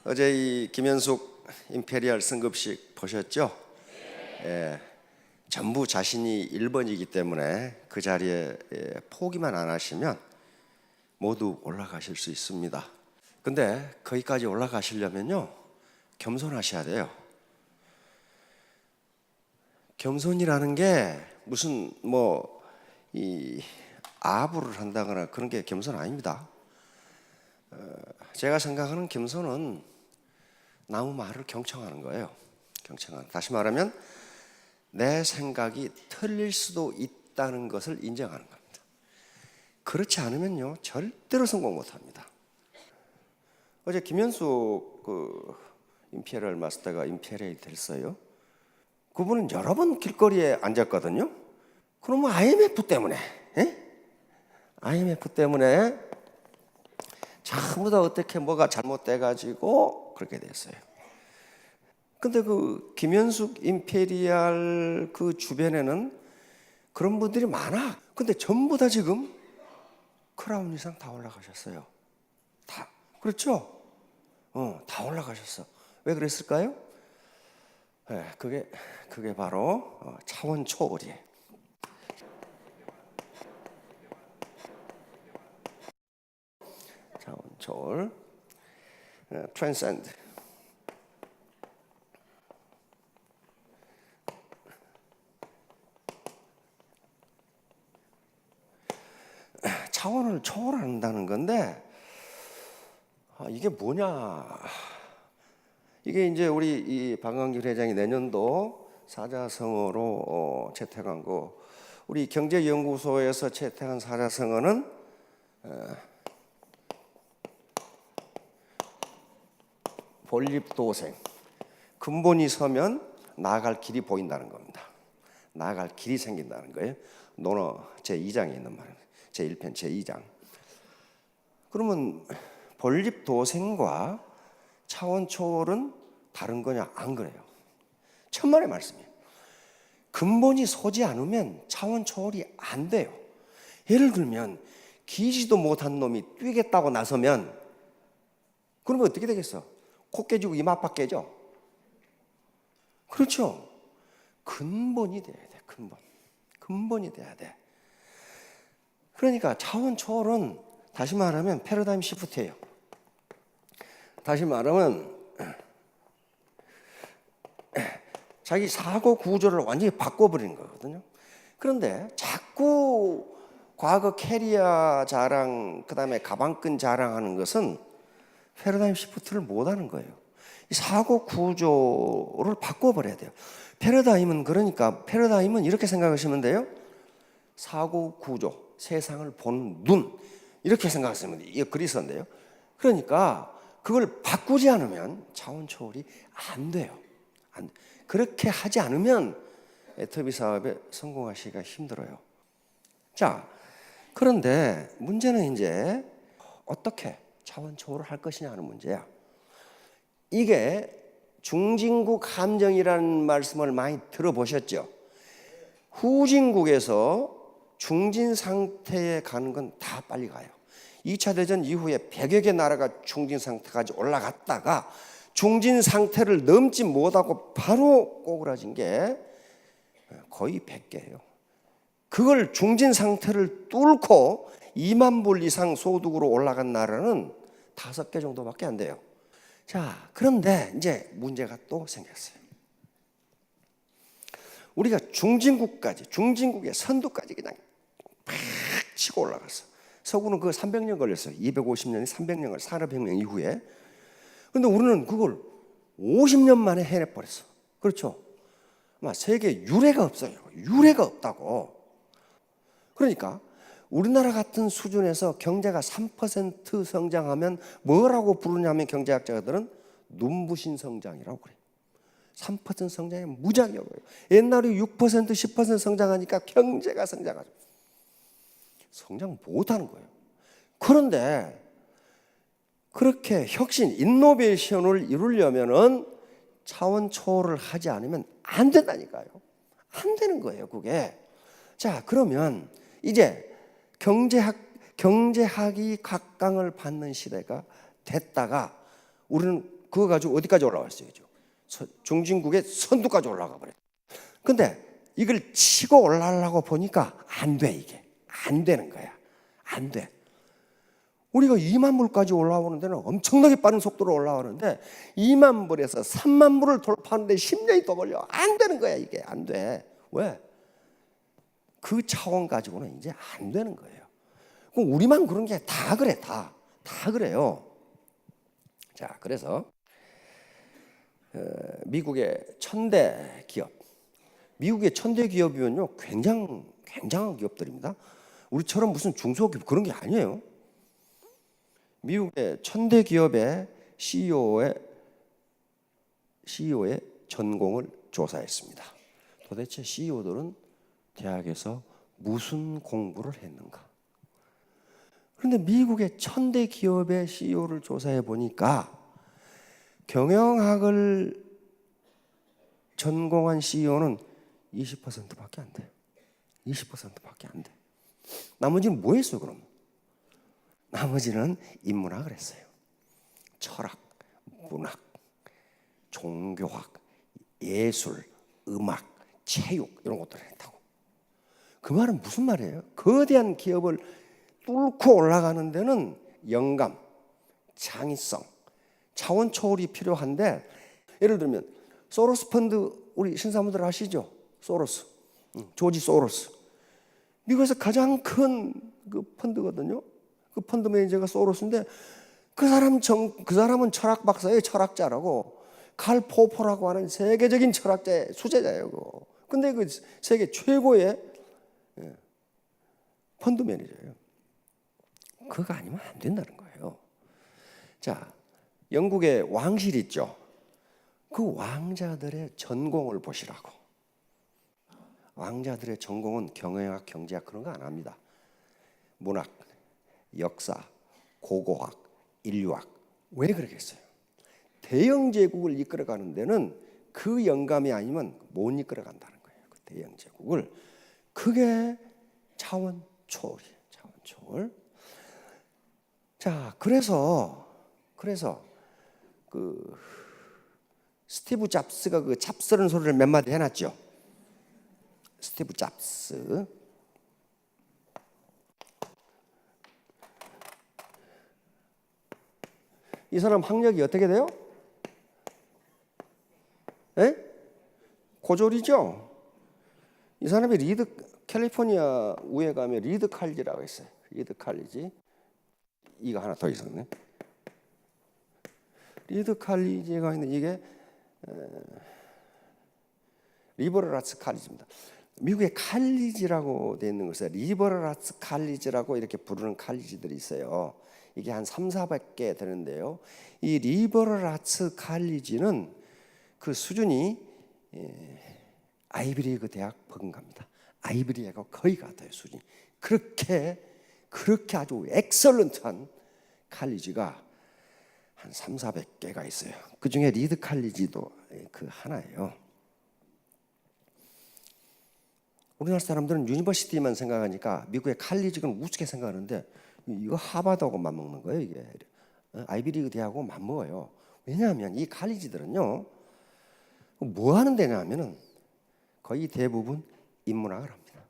어제 이 김현숙 임페리얼 승급식 보셨죠? 예, 전부 자신이 1번이기 때문에 그 자리에 포기만 안 하시면 모두 올라가실 수 있습니다. 근데 거기까지 올라가시려면요, 겸손하셔야 돼요. 겸손이라는 게 무슨 이 아부를 한다거나 그런 게 겸손 아닙니다. 제가 생각하는 겸손은 나무 말을 경청하는 거예요. 경청하는. 다시 말하면 내 생각이 틀릴 수도 있다는 것을 인정하는 겁니다. 그렇지 않으면요, 절대로 성공 못합니다. 어제 김현숙 임페리얼 마스터가 임페리얼이 됐어요. 그분은 여러 번 길거리에 앉았거든요. 그러면 IMF 때문에, IMF 때문에 전부 다 어떻게 뭐가 잘못돼가지고 그렇게 됐어요. 근데 그 김현숙 임페리얼 그 주변에는 그런 분들이 많아. 근데 전부 다 지금 크라운 이상 다 올라가셨어요. 다. 그렇죠? 다 올라가셨어. 왜 그랬을까요? 네, 그게 바로 차원 초월이에요. 차원 초월, transcend. 차원을 초월한다는 건데, 이게 뭐냐? 이게 이제 우리 이 방광길 회장이 내년도 사자성어로 채택한 거, 우리 경제연구소에서 채택한 사자성어는 본립도생, 근본이 서면 나아갈 길이 보인다는 겁니다. 나아갈 길이 생긴다는 거예요. 논어 제2장에 있는 말입니다. 제1편 제2장. 그러면 본립도생과 차원 초월은 다른 거냐? 안 그래요. 천만의 말씀이에요. 근본이 서지 않으면 차원 초월이 안 돼요. 예를 들면 기지도 못한 놈이 뛰겠다고 나서면 그러면 어떻게 되겠어? 코 깨지고 이마파 깨져. 그렇죠? 근본이 돼야 돼. 근본이 돼야 돼. 그러니까 차원 초월은 다시 말하면 패러다임 시프트예요. 다시 말하면 자기 사고 구조를 완전히 바꿔버리는 거거든요. 그런데 자꾸 과거 캐리어 자랑, 그 다음에 가방끈 자랑하는 것은 패러다임 시프트를 못하는 거예요. 이 사고 구조를 바꿔버려야 돼요. 패러다임은 이렇게 생각하시면 돼요. 사고 구조, 세상을 보는 눈, 이렇게 생각하시면 돼요. 이게 그리스인데요. 그러니까 그걸 바꾸지 않으면 차원 초월이 안 돼요. 그렇게 하지 않으면 애터비 사업에 성공하시기가 힘들어요. 자, 그런데 문제는 이제 어떻게 차원 초월을 할 것이냐 하는 문제야. 이게 중진국 함정이라는 말씀을 많이 들어보셨죠? 후진국에서 중진 상태에 가는 건 다 빨리 가요. 2차 대전 이후에 100여 개 나라가 중진 상태까지 올라갔다가 중진 상태를 넘지 못하고 바로 꼬그라진 게 거의 100개예요. 그걸 중진 상태를 뚫고 2만 불 이상 소득으로 올라간 나라는 5개 정도밖에 안 돼요. 자, 그런데 이제 문제가 또 생겼어요. 우리가 중진국의 선두까지 그냥 팍 치고 올라갔어. 서구는 그 300년 걸렸어요. 250년이 300년 산업혁명 이후에. 그런데 우리는 그걸 50년 만에 해내버렸어. 그렇죠? 세계에 유례가 없어요. 유례가 없다고. 그러니까 우리나라 같은 수준에서 경제가 3% 성장하면 뭐라고 부르냐면 경제학자들은 눈부신 성장이라고 그래요. 3% 성장이 무지하게 어려워요. 옛날에 6% 10% 성장하니까 경제가 성장하죠. 성장 못하는 거예요. 그런데 그렇게 혁신, 인노베이션을 이루려면은 차원 초월을 하지 않으면 안 된다니까요. 안 되는 거예요, 그게. 자, 그러면 이제 경제학이 각광을 받는 시대가 됐다가 우리는 그거 가지고 어디까지 올라왔어요? 중진국의 선두까지 올라가 버려요. 근데 이걸 치고 올라가려고 보니까 안 돼. 이게 안 되는 거야. 안 돼. 우리가 2만 불까지 올라오는 데는 엄청나게 빠른 속도로 올라오는데 2만 불에서 3만 불을 돌파하는데 10년이 더 걸려. 안 되는 거야. 이게 안 돼. 왜? 그 차원 가지고는 이제 안 되는 거예요. 그럼 우리만 그런 게 다 그래. 다 그래요. 자, 그래서 미국의 천대 기업, 미국의 천대 기업이면요 굉장한 기업들입니다. 우리처럼 무슨 중소기업 그런 게 아니에요. 미국의 천대 기업의 CEO의 전공을 조사했습니다. 도대체 CEO들은 대학에서 무슨 공부를 했는가? 그런데 미국의 천대 기업의 CEO를 조사해 보니까 경영학을 전공한 CEO는 20%밖에 안 돼요. 20%밖에 안 돼. 나머지는 뭐 했어요, 그럼? 나머지는 인문학을 했어요. 철학, 문학, 종교학, 예술, 음악, 체육 이런 것들을 했다고. 그 말은 무슨 말이에요? 거대한 기업을 뚫고 올라가는 데는 영감, 창의성, 차원 초월이 필요한데, 예를 들면 소로스 펀드, 우리 신사분들 아시죠? 소로스, 조지 소로스. 미국에서 가장 큰 그 펀드거든요. 그 펀드 매니저가 소로스인데 그 사람은 철학 박사예요. 철학자라고. 칼 포퍼라고 하는 세계적인 철학자의 수제자예요. 근데 그 세계 최고의 펀드 매니저예요. 그거 아니면 안 된다는 거예요. 자, 영국의 왕실 있죠. 그 왕자들의 전공을 보시라고. 왕자들의 전공은 경영학, 경제학 그런 거 안 합니다. 문학, 역사, 고고학, 인류학. 왜 그러겠어요? 대영 제국을 이끌어가는 데는 그 영감이 아니면 못 이끌어간다는 거예요. 그 대영 제국을. 그게 차원 초월이에요. 차원 초월. 자, 그래서 그 스티브 잡스가 그 잡스러운 소리를 몇 마디 해놨죠. 스티브 잡스. 이 사람 학력이 어떻게 돼요? 에? 고졸이죠. 이 사람이 캘리포니아 우에 가면 리드 칼리지라고 있어요. 리드 칼리지. 이거 하나 더 있었네. 리드 칼리지가 있는 이게 리버럴 아츠 칼리지입니다. 미국의 칼리지라고 되어 있는 것에 리버럴 아츠 칼리지라고 이렇게 부르는 칼리지들이 있어요. 이게 한 300~400개 되는데요. 이 리버럴 아츠 칼리지는 그 수준이 아이비리그 대학 버금갑니다. 아이비리그가 거의 같아요, 수준이. 그렇게 아주 엑설런트한 칼리지가 한 300~400개가 있어요. 그 중에 리드 칼리지도 그 하나예요. 우리나라 사람들은 유니버시티만 생각하니까 미국의 칼리지는 우습게 생각하는데 이거 하버드하고 맞먹는 거예요. 이게 아이비리그 대학하고 맞먹어요. 왜냐하면 이 칼리지들은요 뭐 하는 데냐면은 거의 대부분 인문학을 합니다.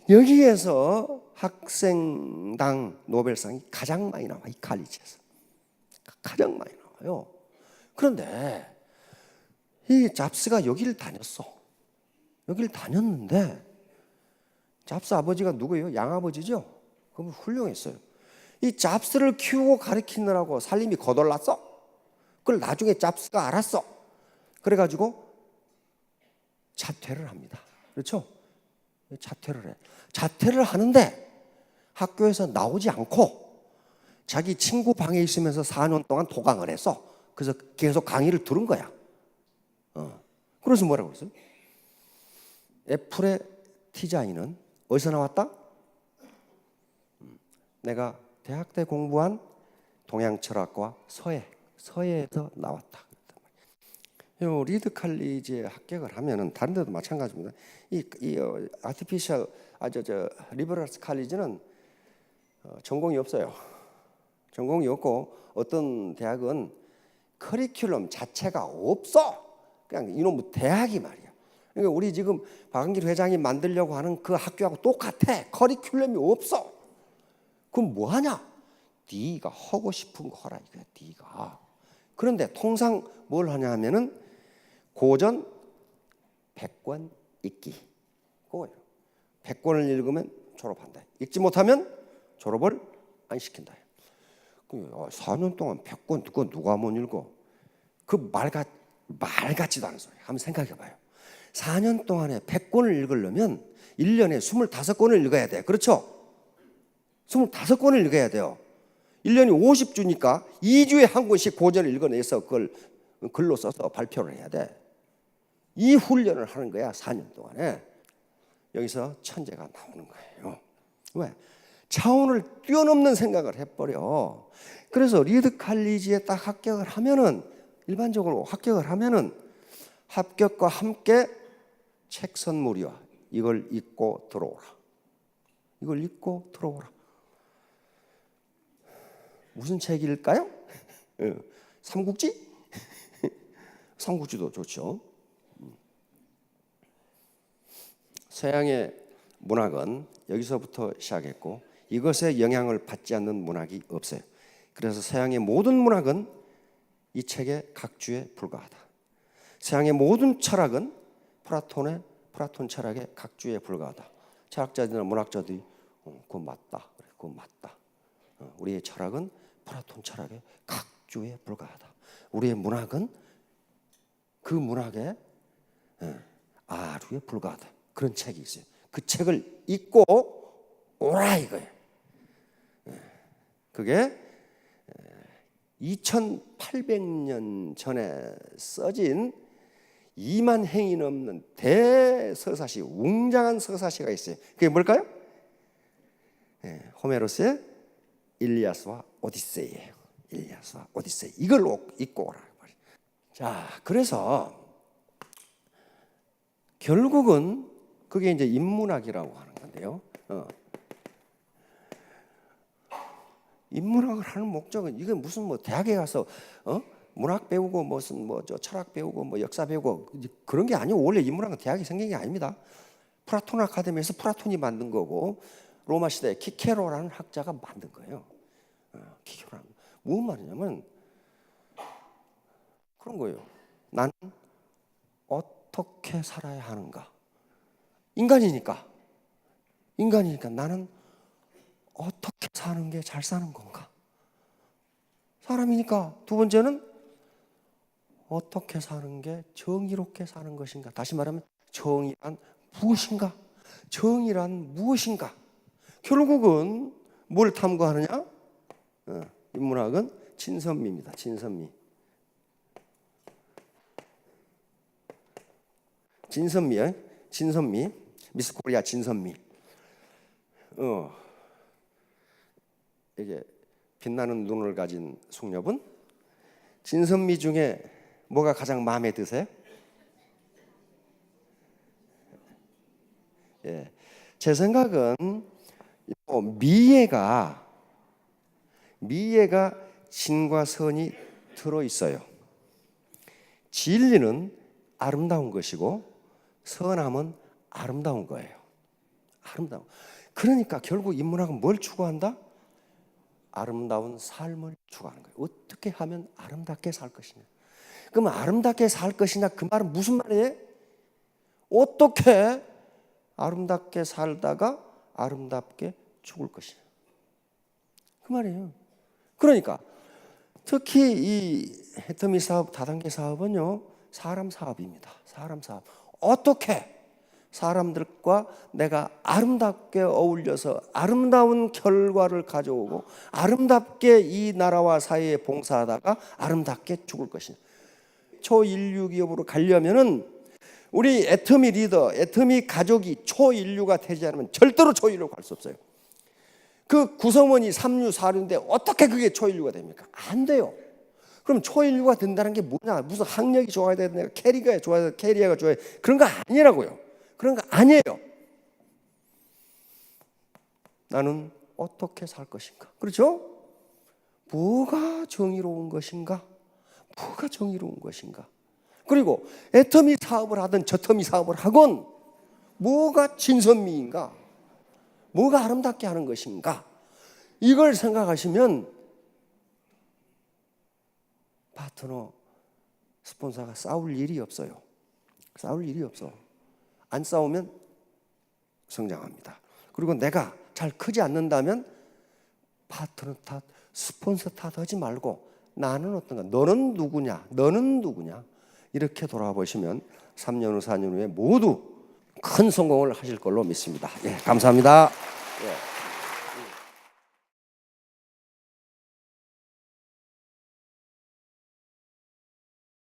여기에서 학생당 노벨상이 가장 많이 나와. 이 칼리지에서 가장 많이 나와요. 그런데 이 잡스가 여기를 다녔는데 잡스 아버지가 누구예요? 양아버지죠? 그럼 훌륭했어요. 이 잡스를 키우고 가르치느라고 살림이 거덜났어. 그걸 나중에 잡스가 알았어. 그래가지고 자퇴를 합니다. 그렇죠? 자퇴를 해. 자퇴를 하는데 학교에서 나오지 않고 자기 친구 방에 있으면서 4년 동안 도강을 했어. 그래서 계속 강의를 들은 거야. 그래서 뭐라고 그랬어요? 애플의 디자인은 어디서 나왔다? 내가 대학 때 공부한 동양철학과 서예에서 나왔다. 요 리드 칼리지에 합격을 하면은 다른 데도 마찬가지입니다. 이 아티피셜 리버럴 칼리지는 전공이 없어요. 전공이 없고 어떤 대학은 커리큘럼 자체가 없어. 그냥 이놈의 대학이 말이야. 그러니까 우리 지금 박한길 회장이 만들려고 하는 그 학교하고 똑같아. 커리큘럼이 없어. 그럼 뭐 하냐? 네가 하고 싶은 거 하라 이거야. 네가. 그런데 통상 뭘 하냐 하면은 고전 100권 읽기. 그거예요. 100권을 읽으면 졸업한다. 읽지 못하면 졸업을 안 시킨다. 4년 동안 100권 그거 누가 못 읽어? 그 말 같지도 않은 소리. 한번 생각해 봐요. 4년 동안에 100권을 읽으려면 1년에 25권을 읽어야 돼. 그렇죠? 25권을 읽어야 돼요. 1년이 50주니까 2주에 한 권씩 고전을 읽어내서 그걸 글로 써서 발표를 해야 돼. 이 훈련을 하는 거야. 4년 동안에. 여기서 천재가 나오는 거예요. 왜? 차원을 뛰어넘는 생각을 해버려. 그래서 리드 칼리지에 딱 합격을 하면은, 일반적으로 합격을 하면은 합격과 함께 책 선물이 와. 이걸 읽고 들어오라. 이걸 읽고 들어오라. 무슨 책일까요? 삼국지? 삼국지도 좋죠. 서양의 문학은 여기서부터 시작했고 이것에 영향을 받지 않는 문학이 없어요. 그래서 서양의 모든 문학은 이 책의 각주에 불과하다. 서양의 모든 철학은 플라톤 철학의 각주에 불과하다. 철학자들이나 문학자들이 그건 맞다. 그건 맞다. 우리의 철학은 플라톤 철학의 각주에 불과하다. 우리의 문학은 그 문학의 아류에 불과하다. 그런 책이 있어요. 그 책을 읽고 오라 이거예요. 그게 2800년 전에 써진 2만 행이 넘는 대서사시, 웅장한 서사시가 있어요. 그게 뭘까요? 호메로스의 일리아스와 오디세이예요. 일리아스와 오디세이. 이걸 읽고 오라. 자, 그래서 결국은 그게 이제 인문학이라고 하는 건데요. 인문학을 하는 목적은 이게 무슨 뭐 대학에 가서 문학 배우고 무슨 뭐 저 철학 배우고 뭐 역사 배우고 그런 게 아니고 원래 인문학은 대학이 생긴 게 아닙니다. 플라톤 아카데미에서 플라톤이 만든 거고 로마 시대에 키케로라는 학자가 만든 거예요. 키케로라는 무슨 말이냐면 그런 거예요. 나는 어떻게 살아야 하는가? 인간이니까 나는 어떻게 사는 게 잘 사는 건가? 사람이니까. 두 번째는 어떻게 사는 게 정의롭게 사는 것인가? 다시 말하면 정의란 무엇인가? 정의란 무엇인가? 결국은 뭘 탐구하느냐? 인문학은 진선미입니다. 진선미. 진선미. 미스 코리아 진선미. 이게 빛나는 눈을 가진 숙녀분. 진선미 중에 뭐가 가장 마음에 드세요? 제 생각은 미애가 진과 선이 들어 있어요. 진리는 아름다운 것이고 선함은 아름다운 거예요. 아름다운. 그러니까 결국 인문학은 뭘 추구한다? 아름다운 삶을 추구하는 거예요. 어떻게 하면 아름답게 살 것이냐. 그러면 아름답게 살 것이냐 그 말은 무슨 말이에요? 어떻게 아름답게 살다가 아름답게 죽을 것이냐. 그 말이에요. 그러니까 특히 이 해터미 사업, 다단계 사업은요 사람 사업입니다. 사람 사업. 어떻게 사람들과 내가 아름답게 어울려서 아름다운 결과를 가져오고 아름답게 이 나라와 사회에 봉사하다가 아름답게 죽을 것이냐. 초인류 기업으로 가려면은 우리 애터미 리더, 애터미 가족이 초인류가 되지 않으면 절대로 초인류로 갈 수 없어요. 그 구성원이 3류, 4류인데 어떻게 그게 초인류가 됩니까? 안 돼요. 그럼 초인류가 된다는 게 뭐냐? 무슨 학력이 좋아야 되냐? 캐리어가 좋아야 돼. 그런 거 아니라고요. 그런 거 아니에요. 나는 어떻게 살 것인가? 그렇죠? 뭐가 정의로운 것인가? 뭐가 정의로운 것인가? 그리고 애터미 사업을 하든 저터미 사업을 하건 뭐가 진선미인가? 뭐가 아름답게 하는 것인가? 이걸 생각하시면 파트너, 스폰서가 싸울 일이 없어요. 싸울 일이 없어. 안 싸우면 성장합니다. 그리고 내가 잘 크지 않는다면 파트너 탓, 스폰서 탓하지 말고 나는 어떤가? 너는 누구냐? 너는 누구냐? 이렇게 돌아보시면 3년 후, 4년 후에 모두 큰 성공을 하실 걸로 믿습니다. 예, 감사합니다. 예.